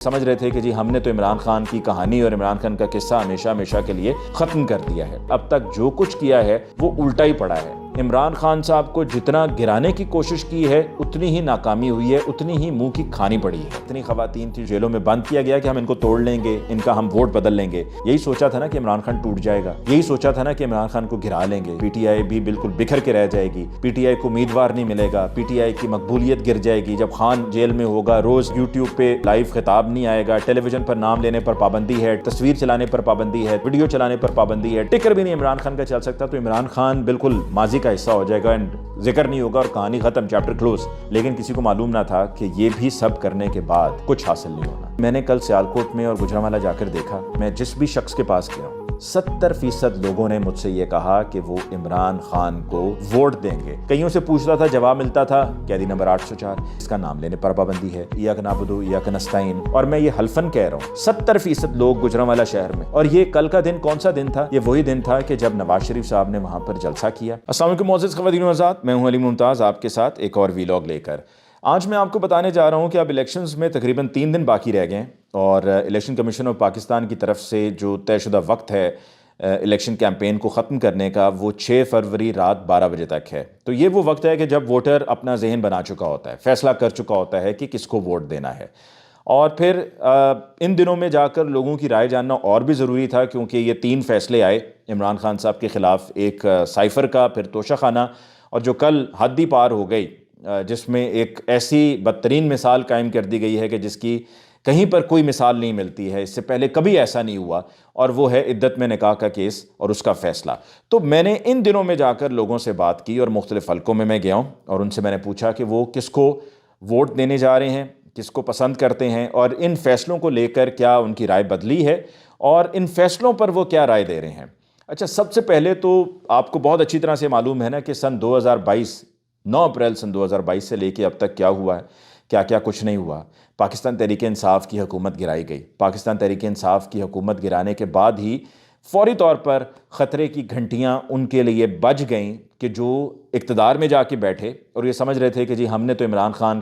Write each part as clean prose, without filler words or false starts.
سمجھ رہے تھے کہ جی ہم نے تو عمران خان کی کہانی اور عمران خان کا قصہ ہمیشہ کے لیے ختم کر دیا ہے۔ اب تک جو کچھ کیا ہے وہ الٹا ہی پڑا ہے۔ عمران خان صاحب کو جتنا گرانے کی کوشش کی ہے اتنی ہی ناکامی ہوئی ہے، اتنی ہی منہ کی کھانی پڑی ہے۔ اتنی خواتین تھی جیلوں میں بند کیا گیا کہ ہم ان کو توڑ لیں گے، ان کا ہم ووٹ بدل لیں گے۔ یہی سوچا تھا نا کہ عمران خان ٹوٹ جائے گا، یہی سوچا تھا نا کہ عمران خان کو گرا لیں گے، پی ٹی آئی بھی بالکل بکھر کے رہ جائے گی، پی ٹی آئی کو امیدوار نہیں ملے گا، پی ٹی آئی کی مقبولیت گر جائے گی۔ جب خان جیل میں ہوگا روز یوٹیوب پہ لائیو خطاب نہیں آئے گا، ٹیلی ویژن پر نام لینے پر پابندی ہے، تصویر چلانے پر پابندی ہے، ویڈیو چلانے پر پابندی ہے، ٹکر بھی نہیں عمران خان کا چل سکتا، تو عمران خان بالکل ماضی کا حصہ ہو جائے گا، ذکر نہیں ہوگا اور کہانی ختم، چیپٹر کلوز۔ لیکن کسی کو معلوم نہ تھا کہ یہ بھی سب کرنے کے بعد کچھ حاصل نہیں ہونا۔ میں نے کل سیالکوٹ میں اور گوجرانوالہ جا کر دیکھا، میں جس بھی شخص کے پاس گیا ہوں 70% لوگوں نے مجھ سے یہ کہا کہ وہ عمران خان کو ووٹ دیں گے۔ کئیوں سے پوچھتا تھا، جواب ملتا تھا قیدی نمبر 804، اس کا نام لینے پر پابندی ہے، ایاک نعبد و ایاک نستعین، اور میں یہ حلفاً کہہ رہا ہوں 70% لوگ گوجرانوالہ شہر میں۔ اور یہ کل کا دن کون سا دن تھا؟ یہ وہی دن تھا کہ جب نواز شریف صاحب نے وہاں پر جلسہ کیا۔ السلام علیکم معزز خواتین و حضرات، میں ہوں علی ممتاز آپ کے ساتھ ایک اور ویلاگ لے کر۔ آج میں آپ کو بتانے جا رہا ہوں کہ اب الیکشنز میں تقریباً 3 دن باقی رہ گئے، اور الیکشن کمیشن آف پاکستان کی طرف سے جو طے شدہ وقت ہے الیکشن کیمپین کو ختم کرنے کا وہ 6 فروری رات 12 بجے تک ہے۔ تو یہ وہ وقت ہے کہ جب ووٹر اپنا ذہن بنا چکا ہوتا ہے، فیصلہ کر چکا ہوتا ہے کہ کس کو ووٹ دینا ہے۔ اور پھر ان دنوں میں جا کر لوگوں کی رائے جاننا اور بھی ضروری تھا، کیونکہ یہ 3 فیصلے آئے عمران خان صاحب کے خلاف، ایک سائفر کا، پھر توشہ خانہ، اور جو کل حد ہی پار ہو گئی، جس میں ایک ایسی بدترین مثال قائم کر دی گئی ہے کہ جس کی کہیں پر کوئی مثال نہیں ملتی ہے، اس سے پہلے کبھی ایسا نہیں ہوا، اور وہ ہے عدت میں نکاح کا کیس اور اس کا فیصلہ۔ تو میں نے ان دنوں میں جا کر لوگوں سے بات کی اور مختلف حلقوں میں گیا ہوں، اور ان سے میں نے پوچھا کہ وہ کس کو ووٹ دینے جا رہے ہیں، کس کو پسند کرتے ہیں، اور ان فیصلوں کو لے کر کیا ان کی رائے بدلی ہے، اور ان فیصلوں پر وہ کیا رائے دے رہے ہیں۔ اچھا، سب سے پہلے تو آپ کو بہت اچھی طرح سے معلوم ہے نا کہ سن 2022 9 اپریل سن 2022 سے لے کے اب تک کیا ہوا ہے، کیا کچھ نہیں ہوا۔ پاکستان تحریک انصاف کی حکومت گرائی گئی۔ پاکستان تحریک انصاف کی حکومت گرانے کے بعد ہی فوری طور پر خطرے کی گھنٹیاں ان کے لیے بج گئیں کہ جو اقتدار میں جا کے بیٹھے اور یہ سمجھ رہے تھے کہ جی ہم نے تو عمران خان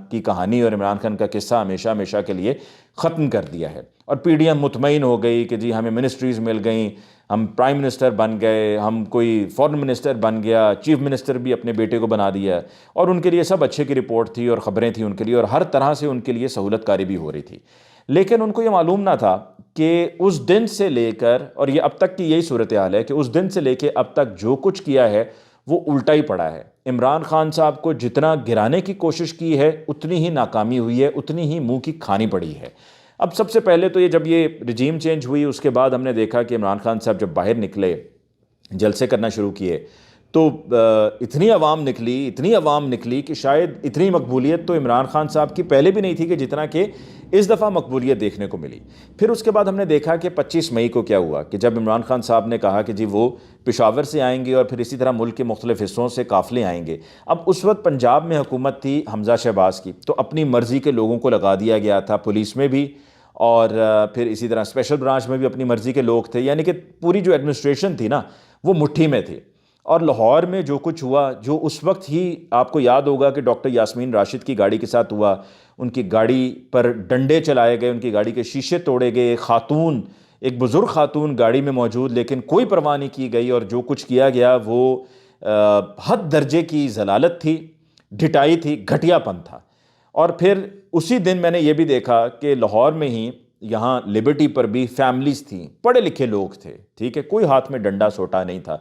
کی کہانی اور عمران خان کا قصہ ہمیشہ کے لیے ختم کر دیا ہے، اور پی ڈی ایم مطمئن ہو گئی کہ جی ہمیں منسٹریز مل گئیں، ہم پرائم منسٹر بن گئے، ہم کوئی فورن منسٹر بن گیا، چیف منسٹر بھی اپنے بیٹے کو بنا دیا، اور ان کے لیے سب اچھے کی رپورٹ تھی اور خبریں تھیں ان کے لیے، اور ہر طرح سے ان کے لیے سہولت کاری بھی ہو رہی تھی۔ لیکن ان کو یہ معلوم نہ تھا کہ اس دن سے لے کر، اور یہ اب تک کی یہی صورتحال ہے کہ اس دن سے لے کے اب تک جو کچھ کیا ہے وہ الٹا ہی پڑا ہے۔ عمران خان صاحب کو جتنا گرانے کی کوشش کی ہے اتنی ہی ناکامی ہوئی ہے، اتنی ہی منہ کی کھانی پڑی ہے۔ اب سب سے پہلے تو جب یہ رجیم چینج ہوئی، اس کے بعد ہم نے دیکھا کہ عمران خان صاحب جب باہر نکلے، جلسے کرنا شروع کیے، تو اتنی عوام نکلی کہ شاید اتنی مقبولیت تو عمران خان صاحب کی پہلے بھی نہیں تھی کہ جتنا کہ اس دفعہ مقبولیت دیکھنے کو ملی۔ پھر اس کے بعد ہم نے دیکھا کہ 25 مئی کو کیا ہوا کہ جب عمران خان صاحب نے کہا کہ جی وہ پشاور سے آئیں گے اور پھر اسی طرح ملک کے مختلف حصوں سے قافلے آئیں گے۔ اب اس وقت پنجاب میں حکومت تھی حمزہ شہباز کی، تو اپنی مرضی کے لوگوں کو لگا دیا گیا تھا، پولیس میں بھی، اور پھر اسی طرح اسپیشل برانچ میں بھی اپنی مرضی کے لوگ تھے، یعنی کہ پوری جو ایڈمنسٹریشن تھی نا وہ مٹھی میں تھی۔ اور لاہور میں جو کچھ ہوا، جو اس وقت ہی آپ کو یاد ہوگا کہ ڈاکٹر یاسمین راشد کی گاڑی کے ساتھ ہوا، ان کی گاڑی پر ڈنڈے چلائے گئے، ان کی گاڑی کے شیشے توڑے گئے، ایک بزرگ خاتون گاڑی میں موجود، لیکن کوئی پرواہ نہیں کی گئی، اور جو کچھ کیا گیا وہ حد درجے کی ضلالت تھی، ڈھٹائی تھی، گھٹیا پن تھا۔ اور پھر اسی دن میں نے یہ بھی دیکھا کہ لاہور میں ہی یہاں لبرٹی پر بھی فیملیز تھیں، پڑھے لکھے لوگ تھے، ٹھیک ہے، کوئی ہاتھ میں ڈنڈا سوٹا نہیں تھا۔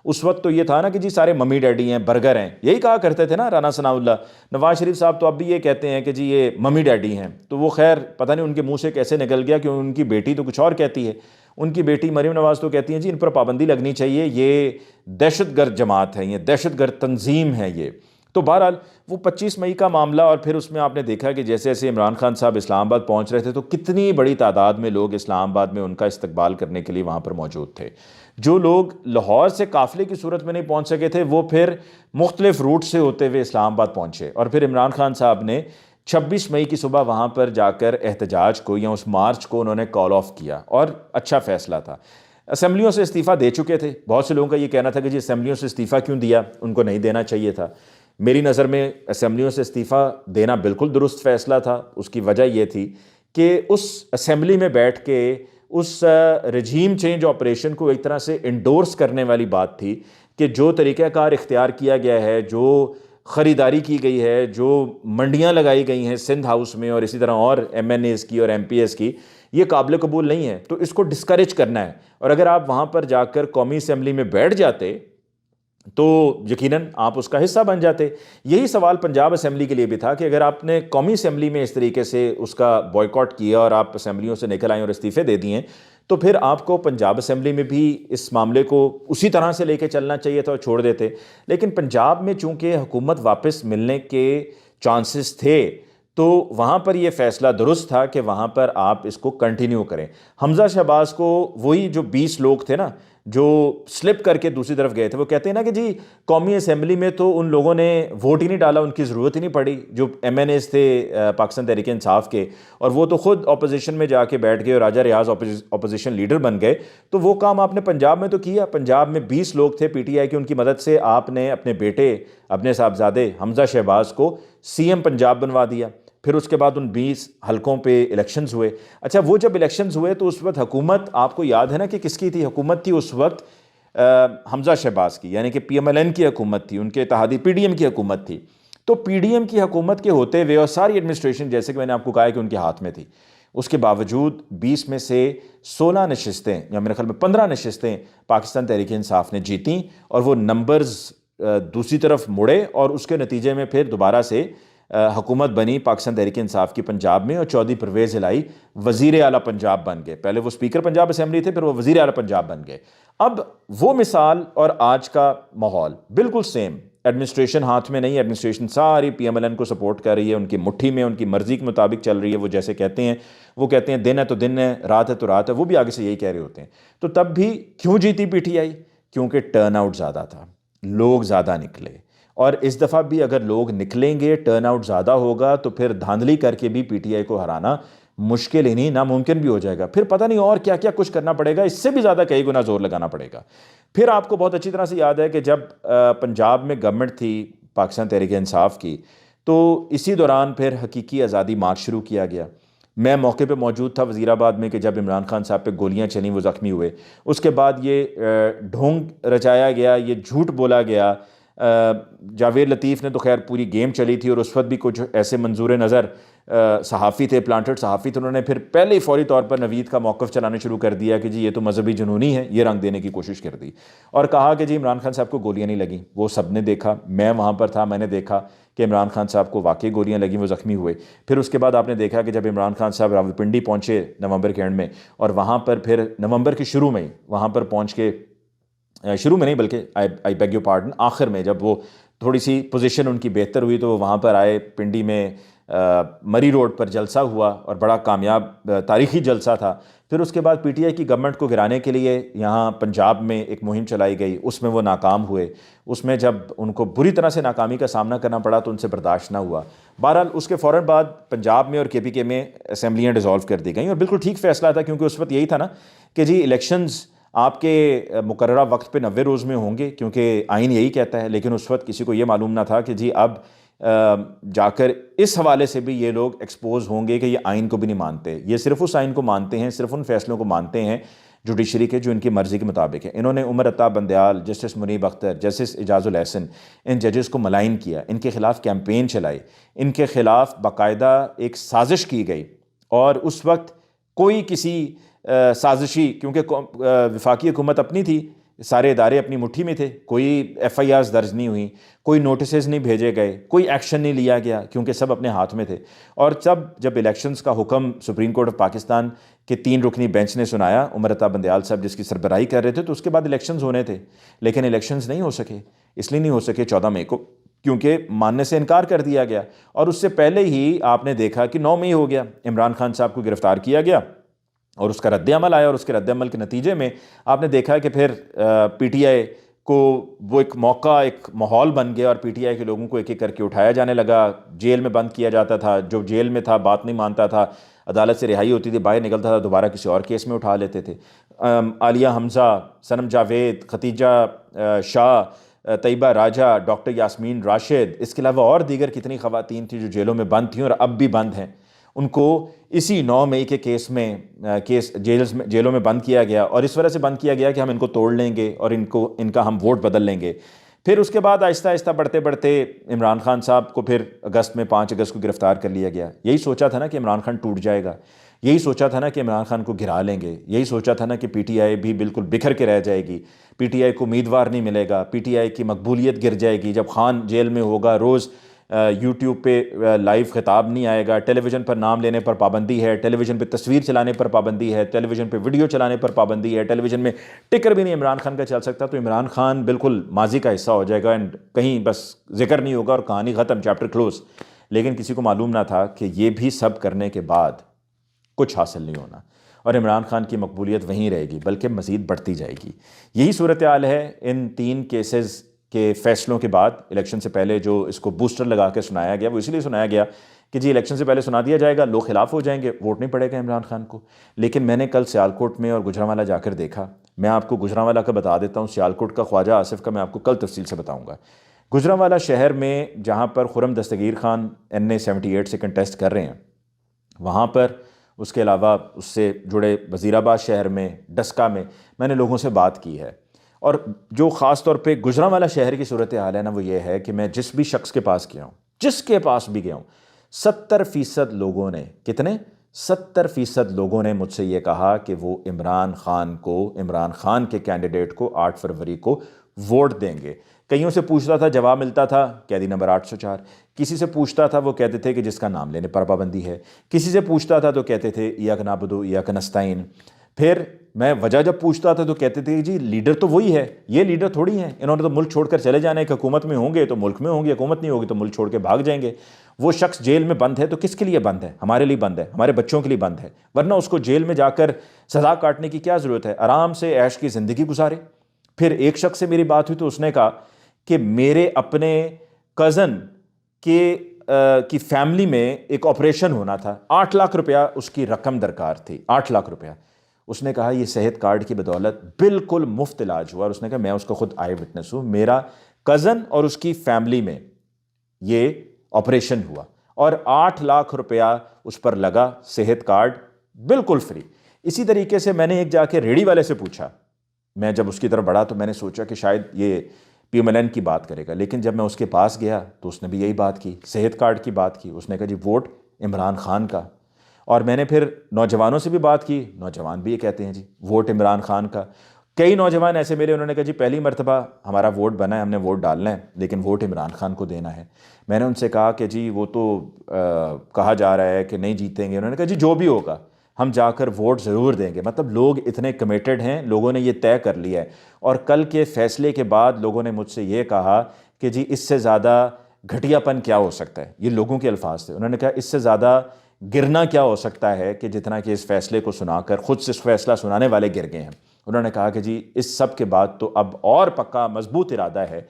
اس وقت تو یہ تھا نا کہ جی سارے ممی ڈیڈی ہیں، برگر ہیں، یہی کہا کرتے تھے نا رانا ثناء اللہ۔ نواز شریف صاحب تو اب بھی یہ کہتے ہیں کہ جی یہ ممی ڈیڈی ہیں، تو وہ خیر پتہ نہیں ان کے منہ سے کیسے نکل گیا کہ ان کی بیٹی تو کچھ اور کہتی ہے۔ ان کی بیٹی مریم نواز تو کہتی ہیں جی ان پر پابندی لگنی چاہیے، یہ دہشت گرد جماعت ہے، یہ دہشت گرد تنظیم ہے یہ۔ تو بہرحال وہ 25 مئی کا معاملہ، اور پھر اس میں آپ نے دیکھا کہ جیسے جیسے عمران خان صاحب اسلام آباد پہنچ رہے تھے تو کتنی بڑی تعداد میں لوگ اسلام آباد میں ان کا استقبال کرنے کے لیے وہاں پر موجود تھے۔ جو لوگ لاہور سے قافلے کی صورت میں نہیں پہنچ سکے تھے وہ پھر مختلف روٹ سے ہوتے ہوئے اسلام آباد پہنچے، اور پھر عمران خان صاحب نے 26 مئی کی صبح وہاں پر جا کر احتجاج کو یا اس مارچ کو انہوں نے کال آف کیا، اور اچھا فیصلہ تھا۔ اسمبلیوں سے استعفیٰ دے چکے تھے، بہت سے لوگوں کا یہ کہنا تھا کہ جی اسمبلیوں سے استعفیٰ کیوں دیا، ان کو نہیں دینا چاہیے تھا۔ میری نظر میں اسمبلیوں سے استعفیٰ دینا بالکل درست فیصلہ تھا۔ اس کی وجہ یہ تھی کہ اس اسمبلی میں بیٹھ کے اس رجیم چینج آپریشن کو ایک طرح سے انڈورس کرنے والی بات تھی کہ جو طریقہ کار اختیار کیا گیا ہے، جو خریداری کی گئی ہے، جو منڈیاں لگائی گئی ہیں سندھ ہاؤس میں اور اسی طرح اور ایم این ایز کی اور ایم پی ایس کی، یہ قابل قبول نہیں ہے، تو اس کو ڈسکریج کرنا ہے۔ اور اگر آپ وہاں پر جا کر قومی اسمبلی میں بیٹھ جاتے تو یقیناً آپ اس کا حصہ بن جاتے۔ یہی سوال پنجاب اسمبلی کے لیے بھی تھا کہ اگر آپ نے قومی اسمبلی میں اس طریقے سے اس کا بوائیکاٹ کیا اور آپ اسمبلیوں سے نکل آئیں اور استعفے دے دیے، تو پھر آپ کو پنجاب اسمبلی میں بھی اس معاملے کو اسی طرح سے لے کے چلنا چاہیے تھا اور چھوڑ دیتے۔ لیکن پنجاب میں چونکہ حکومت واپس ملنے کے چانسز تھے تو وہاں پر یہ فیصلہ درست تھا کہ وہاں پر آپ اس کو کنٹینیو کریں۔ حمزہ شہباز کو وہی جو 20 لوگ تھے نا جو سلپ کر کے دوسری طرف گئے تھے، وہ کہتے ہیں نا کہ جی قومی اسمبلی میں تو ان لوگوں نے ووٹ ہی نہیں ڈالا، ان کی ضرورت ہی نہیں پڑی، جو ایم این ایز تھے پاکستان تحریک انصاف کے، اور وہ تو خود اپوزیشن میں جا کے بیٹھ گئے اور راجہ ریاض اپوزیشن لیڈر بن گئے۔ تو وہ کام آپ نے پنجاب میں تو کیا، پنجاب میں 20 لوگ تھے پی ٹی آئی کی، ان کی مدد سے آپ نے اپنے بیٹے، اپنے صاحبزادے حمزہ شہباز کو سی ایم پنجاب بنوا دیا۔ پھر اس کے بعد ان 20 حلقوں پہ الیکشنز ہوئے۔ اچھا، وہ جب الیکشنز ہوئے تو اس وقت حکومت آپ کو یاد ہے نا کہ کس کی تھی؟ حکومت تھی اس وقت حمزہ شہباز کی، یعنی کہ پی ایم ایل این کی حکومت تھی، ان کے اتحادی پی ڈی ایم کی حکومت تھی۔ تو پی ڈی ایم کی حکومت کے ہوتے ہوئے اور ساری ایڈمنسٹریشن جیسے کہ میں نے آپ کو کہا ہے کہ ان کے ہاتھ میں تھی، اس کے باوجود 20 میں سے 16 نشستیں یا میرے خیال میں 15 نشستیں پاکستان تحریک انصاف نے جیتیں، اور وہ نمبرز دوسری طرف مڑے اور اس کے نتیجے میں پھر دوبارہ سے حکومت بنی پاکستان تحریک انصاف کی پنجاب میں، اور چودھری پرویز الہی وزیر اعلیٰ پنجاب بن گئے۔ پہلے وہ اسپیکر پنجاب اسمبلی تھے، پھر وہ وزیر اعلیٰ پنجاب بن گئے۔ اب وہ مثال اور آج کا ماحول بالکل سیم، ایڈمنسٹریشن ہاتھ میں نہیں، ایڈمنسٹریشن ساری پی ایم ایل این کو سپورٹ کر رہی ہے، ان کی مٹھی میں، ان کی مرضی کے مطابق چل رہی ہے۔ وہ جیسے کہتے ہیں، وہ کہتے ہیں دن ہے تو دن ہے، رات ہے تو رات ہے، وہ بھی آگے سے یہی کہہ رہے ہوتے ہیں۔ تو تب بھی کیوں جیتی پی ٹی آئی؟ کیونکہ ٹرن آؤٹ زیادہ تھا، لوگ زیادہ نکلے، اور اس دفعہ بھی اگر لوگ نکلیں گے، ٹرن آؤٹ زیادہ ہوگا، تو پھر دھاندلی کر کے بھی پی ٹی آئی کو ہرانا مشکل ہی نہیں، ناممکن بھی ہو جائے گا۔ پھر پتہ نہیں اور کیا کیا کچھ کرنا پڑے گا، اس سے بھی زیادہ کئی گنا زور لگانا پڑے گا۔ پھر آپ کو بہت اچھی طرح سے یاد ہے کہ جب پنجاب میں گورنمنٹ تھی پاکستان تحریک انصاف کی، تو اسی دوران پھر حقیقی آزادی مارچ شروع کیا گیا۔ میں موقع پہ موجود تھا وزیر آباد میں کہ جب عمران خان صاحب پہ گولیاں چلیں، وہ زخمی ہوئے۔ اس کے بعد یہ ڈھونگ رچایا گیا، یہ جھوٹ بولا گیا۔ جاوید لطیف نے تو خیر پوری گیم چلی تھی، اور اس وقت بھی کچھ ایسے منظور نظر صحافی تھے، پلانٹڈ صحافی تھے، انہوں نے پھر پہلے ہی فوری طور پر نوید کا موقف چلانا شروع کر دیا کہ جی یہ تو مذہبی جنونی ہے، یہ رنگ دینے کی کوشش کر دی، اور کہا کہ جی عمران خان صاحب کو گولیاں نہیں لگیں۔ وہ سب نے دیکھا، میں وہاں پر تھا، میں نے دیکھا کہ عمران خان صاحب کو واقعی گولیاں لگیں، وہ زخمی ہوئے۔ پھر اس کے بعد آپ نے دیکھا کہ جب عمران خان صاحب راولپنڈی پہنچے نومبر کے اینڈ میں، اور وہاں پر پھر نومبر کے شروع میں وہاں پر پہنچ کے، شروع میں نہیں بلکہ آئی بیگ یو پارڈن، آخر میں جب وہ تھوڑی سی پوزیشن ان کی بہتر ہوئی تو وہ وہاں پر آئے، پنڈی میں مری روڈ پر جلسہ ہوا، اور بڑا کامیاب تاریخی جلسہ تھا۔ پھر اس کے بعد پی ٹی آئی کی گورنمنٹ کو گرانے کے لیے یہاں پنجاب میں ایک مہم چلائی گئی، اس میں وہ ناکام ہوئے۔ اس میں جب ان کو بری طرح سے ناکامی کا سامنا کرنا پڑا تو ان سے برداشت نہ ہوا۔ بہرحال اس کے فوراً بعد پنجاب میں اور کے پی کے میں اسمبلیاں ڈیزالو کر دی گئیں، اور بالکل ٹھیک فیصلہ تھا، کیونکہ اس وقت یہی تھا نا کہ جی الیکشنز آپ کے مقررہ وقت پہ 90 روز میں ہوں گے، کیونکہ آئین یہی کہتا ہے۔ لیکن اس وقت کسی کو یہ معلوم نہ تھا کہ جی اب جا کر اس حوالے سے بھی یہ لوگ ایکسپوز ہوں گے کہ یہ آئین کو بھی نہیں مانتے، یہ صرف اس آئین کو مانتے ہیں، صرف ان فیصلوں کو مانتے ہیں جوڈیشری کے جو ان کی مرضی کے مطابق ہے۔ انہوں نے عمر عطا بندیال، جسٹس منیب اختر، جسٹس اعجاز الاحسن، ان ججز کو ملائن کیا، ان کے خلاف کیمپین چلائی، ان کے خلاف باقاعدہ ایک سازش کی گئی، اور اس وقت کوئی کسی سازشی، کیونکہ وفاقی حکومت اپنی تھی، سارے ادارے اپنی مٹھی میں تھے، کوئی ایف آئی آرز درج نہیں ہوئی، کوئی نوٹسز نہیں بھیجے گئے، کوئی ایکشن نہیں لیا گیا، کیونکہ سب اپنے ہاتھ میں تھے۔ اور جب الیکشنز کا حکم سپریم کورٹ آف پاکستان کے 3 رکنی بینچ نے سنایا، عمر عطا بندیال صاحب جس کی سربراہی کر رہے تھے، تو اس کے بعد الیکشنز ہونے تھے، لیکن الیکشنز نہیں ہو سکے۔ اس لیے نہیں ہو سکے 14 مئی کو، کیونکہ ماننے سے انکار کر دیا گیا، اور اس سے پہلے ہی آپ نے دیکھا کہ 9 مئی ہو گیا، عمران خان صاحب کو گرفتار کیا گیا، اور اس کا رد عمل آیا، اور اس کے رد عمل کے نتیجے میں آپ نے دیکھا کہ پھر پی ٹی آئی کو وہ ایک موقع، ایک ماحول بن گیا، اور پی ٹی آئی کے لوگوں کو ایک ایک کر کے اٹھایا جانے لگا، جیل میں بند کیا جاتا تھا، جو جیل میں تھا بات نہیں مانتا تھا، عدالت سے رہائی ہوتی تھی، باہر نکلتا تھا، دوبارہ کسی اور کیس میں اٹھا لیتے تھے۔ عالیہ حمزہ، صنم جاوید، ختیجہ شاہ، طیبہ راجہ، ڈاکٹر یاسمین راشد، اس کے علاوہ اور دیگر کتنی خواتین تھیں جو جیلوں میں بند تھیں اور اب بھی بند ہیں۔ ان کو اسی 9 مئی کے کیس میں جیلوں میں بند کیا گیا، اور اس وجہ سے بند کیا گیا کہ ہم ان کو توڑ لیں گے اور ان کا ہم ووٹ بدل لیں گے۔ پھر اس کے بعد آہستہ آہستہ بڑھتے بڑھتے عمران خان صاحب کو پھر اگست میں 5 اگست کو گرفتار کر لیا گیا۔ یہی سوچا تھا نا کہ عمران خان ٹوٹ جائے گا، یہی سوچا تھا نا کہ عمران خان کو گرا لیں گے، یہی سوچا تھا نا کہ پی ٹی آئی بھی بالکل بکھر کے رہ جائے گی، پی ٹی آئی کو امیدوار نہیں ملے گا، پی ٹی آئی کی مقبولیت گر جائے گی جب خان جیل میں ہوگا، روز یوٹیوب پہ لائیو خطاب نہیں آئے گا، ٹیلی ویژن پر نام لینے پر پابندی ہے، ٹیلی ویژن پہ تصویر چلانے پر پابندی ہے، ٹیلی ویژن پہ ویڈیو چلانے پر پابندی ہے، ٹیلی ویژن میں ٹکر بھی نہیں عمران خان کا چل سکتا، تو عمران خان بالکل ماضی کا حصہ ہو جائے گا، اینڈ کہیں بس ذکر نہیں ہوگا اور کہانی ختم، چیپٹر کلوز۔ لیکن کسی کو معلوم نہ تھا کہ یہ بھی سب کرنے کے بعد کچھ حاصل نہیں ہونا، اور عمران خان کی مقبولیت وہیں رہے گی بلکہ مزید بڑھتی جائے گی۔ یہی صورتحال ہے ان 3 کیسز کے فیصلوں کے بعد۔ الیکشن سے پہلے جو اس کو بوسٹر لگا کے سنایا گیا، وہ اس لیے سنایا گیا کہ جی الیکشن سے پہلے سنا دیا جائے گا، لوگ خلاف ہو جائیں گے، ووٹ نہیں پڑے گا عمران خان کو۔ لیکن میں نے کل سیالکوٹ میں اور گجرانوالہ جا کر دیکھا، میں آپ کو گجرانوالہ کا بتا دیتا ہوں، سیالکوٹ کا خواجہ آصف کا میں آپ کو کل تفصیل سے بتاؤں گا۔ گجرانوالہ شہر میں جہاں پر خرم دستگیر خان NA 78 سے کنٹیسٹ کر رہے ہیں، وہاں پر اس کے علاوہ اس سے جڑے وزیر آباد شہر میں، ڈسکا میں نے لوگوں سے بات کی ہے، اور جو خاص طور پہ گجرانوالہ شہر کی صورتحال ہے نا، وہ یہ ہے کہ میں جس بھی شخص کے پاس گیا ہوں، جس کے پاس بھی گیا ہوں، 70% لوگوں نے، کتنے؟ 70% لوگوں نے مجھ سے یہ کہا کہ وہ عمران خان کے کینڈیڈیٹ کو 8 فروری کو ووٹ دیں گے۔ کئیوں سے پوچھتا تھا، جواب ملتا تھا قیدی نمبر 804، کسی سے پوچھتا تھا وہ کہتے تھے کہ جس کا نام لینے پر پابندی ہے، کسی سے پوچھتا تھا تو کہتے تھے ایاک نعبد و ایاک نستعین۔ پھر میں وجہ جب پوچھتا تھا تو کہتے تھے جی لیڈر تو وہی ہے، یہ لیڈر تھوڑی ہیں، انہوں نے تو ملک چھوڑ کر چلے جانا ہے، کہ حکومت میں ہوں گے تو ملک میں ہوں گے، حکومت نہیں ہوگی تو ملک چھوڑ کے بھاگ جائیں گے۔ وہ شخص جیل میں بند ہے تو کس کے لیے بند ہے؟ ہمارے لیے بند ہے، ہمارے بچوں کے لیے بند ہے، ورنہ اس کو جیل میں جا کر سزا کاٹنے کی کیا ضرورت ہے؟ آرام سے عیش کی زندگی گزارے۔ پھر ایک شخص سے میری بات ہوئی تو اس نے کہا کہ میرے اپنے کزن کی فیملی میں ایک آپریشن ہونا تھا، 8 لاکھ روپیہ اس کی رقم درکار تھی، 8 لاکھ روپیہ۔ اس نے کہا یہ صحت کارڈ کی بدولت بالکل مفت علاج ہوا، اور اس نے کہا میں اس کا خود آئی وٹنس ہوں، میرا کزن اور اس کی فیملی میں یہ آپریشن ہوا اور 8 لاکھ روپیہ اس پر لگا، صحت کارڈ بالکل فری۔ اسی طریقے سے میں نے ایک جا کے ریڑھی والے سے پوچھا، میں جب اس کی طرف بڑھا تو میں نے سوچا کہ شاید یہ PMLN کی بات کرے گا، لیکن جب میں اس کے پاس گیا تو اس نے بھی یہی بات کی، صحت کارڈ کی بات کی۔ اس نے کہا جی ووٹ عمران خان کا۔ اور میں نے پھر نوجوانوں سے بھی بات کی، نوجوان بھی یہ کہتے ہیں جی ووٹ عمران خان کا۔ کئی نوجوان ایسے میرے، انہوں نے کہا جی پہلی مرتبہ ہمارا ووٹ بنا ہے، ہم نے ووٹ ڈالنا ہے، لیکن ووٹ عمران خان کو دینا ہے۔ میں نے ان سے کہا کہ جی وہ تو کہا جا رہا ہے کہ نہیں جیتیں گے، انہوں نے کہا جی جو بھی ہوگا ہم جا کر ووٹ ضرور دیں گے۔ مطلب لوگ اتنے کمیٹڈ ہیں، لوگوں نے یہ طے کر لیا ہے۔ اور کل کے فیصلے کے بعد لوگوں نے مجھ سے یہ کہا کہ جی اس سے زیادہ گھٹیا پن کیا ہو سکتا ہے، یہ لوگوں کے الفاظ تھے۔ انہوں نے کہا اس سے زیادہ گرنا کیا ہو سکتا ہے کہ جتنا کہ اس فیصلے کو سنا کر خود سے فیصلہ سنانے والے گر گئے ہیں۔ انہوں نے کہا کہ جی اس سب کے بعد تو اب اور پکا مضبوط ارادہ ہے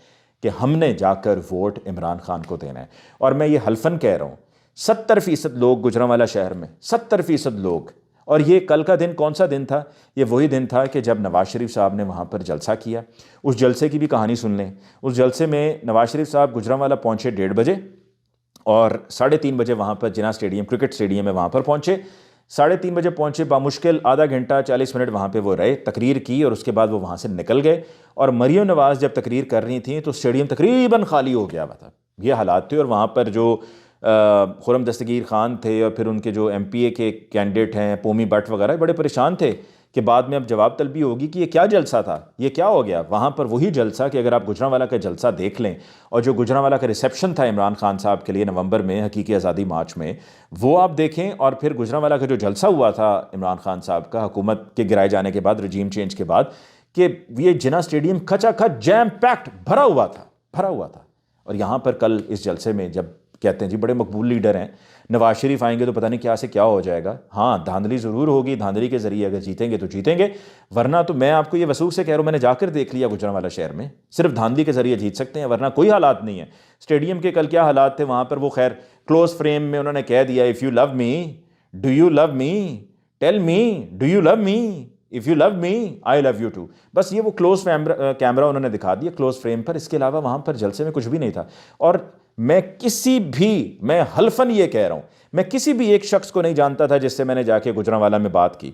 کہ ہم نے جا کر ووٹ عمران خان کو دینا ہے۔ اور میں یہ حلفاً کہہ رہا ہوں، 70% لوگ گجرانوالہ شہر میں، 70% لوگ۔ اور یہ کل کا دن کون سا دن تھا؟ یہ وہی دن تھا کہ جب نواز شریف صاحب نے وہاں پر جلسہ کیا۔ اس جلسے کی بھی کہانی سن لیں۔ اس جلسے میں نواز شریف صاحب گجرانوالہ پہنچے 1:30 بجے، اور 3:30 بجے وہاں پر جناح اسٹیڈیم، کرکٹ اسٹیڈیم میں وہاں پر پہنچے۔ 3:30 بجے پہنچے، بامشکل آدھا گھنٹہ 40 منٹ وہاں پہ وہ رہے، تقریر کی، اور اس کے بعد وہ وہاں سے نکل گئے۔ اور مریم نواز جب تقریر کر رہی تھیں تو اسٹیڈیم تقریباً خالی ہو گیا ہوا تھا، یہ حالات تھے۔ اور وہاں پر جو خرم دستگیر خان تھے اور پھر ان کے جو MPA کے کینڈیڈیٹ ہیں پومی بٹ وغیرہ، بڑے پریشان تھے کہ بعد میں اب جواب طلبی ہوگی کہ یہ کیا جلسہ تھا، یہ کیا ہو گیا۔ وہاں پر وہی جلسہ کہ اگر آپ گجرانوالہ کا جلسہ دیکھ لیں، اور جو گجرانوالہ کا ریسیپشن تھا عمران خان صاحب کے لیے نومبر میں حقیقی آزادی مارچ میں، وہ آپ دیکھیں، اور پھر گجرانوالہ کا جو جلسہ ہوا تھا عمران خان صاحب کا حکومت کے گرائے جانے کے بعد، رجیم چینج کے بعد، کہ یہ جناح اسٹیڈیم کھچا کھچ جیم پیکڈ بھرا ہوا تھا۔ اور یہاں پر کل اس جلسے میں جب کہتے ہیں جی بڑے مقبول لیڈر ہیں، نواز شریف آئیں گے تو پتہ نہیں کیا سے کیا ہو جائے گا۔ ہاں دھاندلی ضرور ہوگی، دھاندلی کے ذریعے اگر جیتیں گے تو جیتیں گے، ورنہ تو میں آپ کو یہ وثوق سے کہہ رہا ہوں، میں نے جا کر دیکھ لیا گجرانوالہ شہر میں، صرف دھاندلی کے ذریعے جیت سکتے ہیں، ورنہ کوئی حالات نہیں ہے۔ اسٹیڈیم کے کل کیا حالات تھے وہاں پر، وہ خیر کلوز فریم میں انہوں نے کہہ دیا if you love me do you love me tell me do you love me if you love me I love you too, بس یہ وہ کلوز کیمرہ انہوں نے دکھا دیا کلوز فریم پر، اس کے علاوہ وہاں پر جلسے میں کچھ بھی نہیں تھا۔ اور میں حلفاً یہ کہہ رہا ہوں، میں کسی بھی ایک شخص کو نہیں جانتا تھا جس سے میں نے جا کے گجرانوالہ میں بات کی،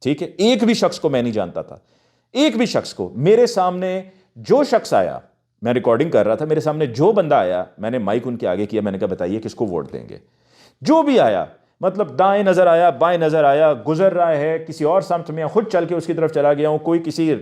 ٹھیک ہے، ایک بھی شخص کو میں نہیں جانتا تھا، ایک بھی شخص کو. میرے سامنے جو شخص آیا، میں ریکارڈنگ کر رہا تھا، میرے سامنے جو بندہ آیا، میں نے مائک ان کے آگے کیا، میں نے کہا بتائیے کس کو ووٹ دیں گے. جو بھی آیا، مطلب دائیں نظر آیا، بائیں نظر آیا، گزر رہا ہے کسی اور سمت میں، خود چل کے اس کی طرف چلا گیا ہوں، کوئی کسی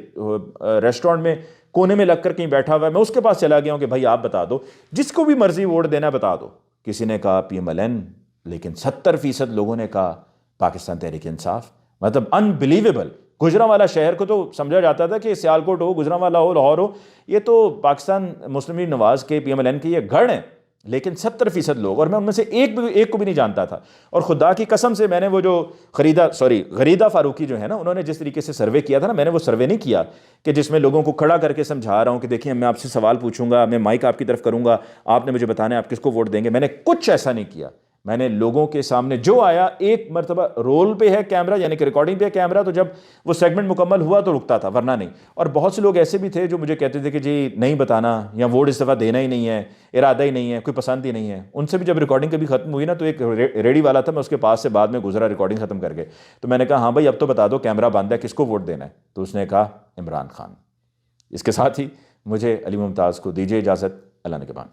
ریسٹورنٹ میں کونے میں لگ کر کہیں بیٹھا ہوا ہے، میں اس کے پاس چلا گیا ہوں کہ بھائی آپ بتا دو، جس کو بھی مرضی ووٹ دینا بتا دو. کسی نے کہا پی ایم ایل این، لیکن 70% لوگوں نے کہا پاکستان تحریک انصاف. مطلب انبلیویبل. گجرانوالہ شہر کو تو سمجھا جاتا تھا کہ سیالکوٹ ہو، گجرانوالہ ہو، لاہور ہو، یہ تو پاکستان مسلم لیگ نواز کے پی ایم ایل این کے یہ گڑھ ہیں، لیکن 70% لوگ، اور میں ان میں سے ایک کو بھی نہیں جانتا تھا. اور خدا کی قسم سے میں نے وہ جو غریدہ فاروقی جو ہے نا، انہوں نے جس طریقے سے سروے کیا تھا نا، میں نے وہ سروے نہیں کیا کہ جس میں لوگوں کو کھڑا کر کے سمجھا رہا ہوں کہ دیکھیں میں آپ سے سوال پوچھوں گا، میں مائک آپ کی طرف کروں گا، آپ نے مجھے بتانا ہے آپ کس کو ووٹ دیں گے. میں نے کچھ ایسا نہیں کیا. میں نے لوگوں کے سامنے جو آیا، ایک مرتبہ رول پہ ہے کیمرہ، یعنی کہ ریکارڈنگ پہ ہے کیمرہ، تو جب وہ سیگمنٹ مکمل ہوا تو رکتا تھا، ورنہ نہیں. اور بہت سے لوگ ایسے بھی تھے جو مجھے کہتے تھے کہ جی نہیں بتانا، یا ووٹ اس دفعہ دینا ہی نہیں ہے، ارادہ ہی نہیں ہے، کوئی پسند ہی نہیں ہے. ان سے بھی جب ریکارڈنگ کبھی ختم ہوئی نا، تو ایک ریڈی والا تھا، میں اس کے پاس سے بعد میں گزرا ریکارڈنگ ختم کر کے، تو میں نے کہا ہاں بھائی اب تو بتا دو کیمرہ بند ہے، کس کو ووٹ دینا ہے؟ تو اس نے کہا عمران خان. اس کے ساتھ ہی مجھے علی ممتاز کو دیجیے اجازت. اللہ نگہبان.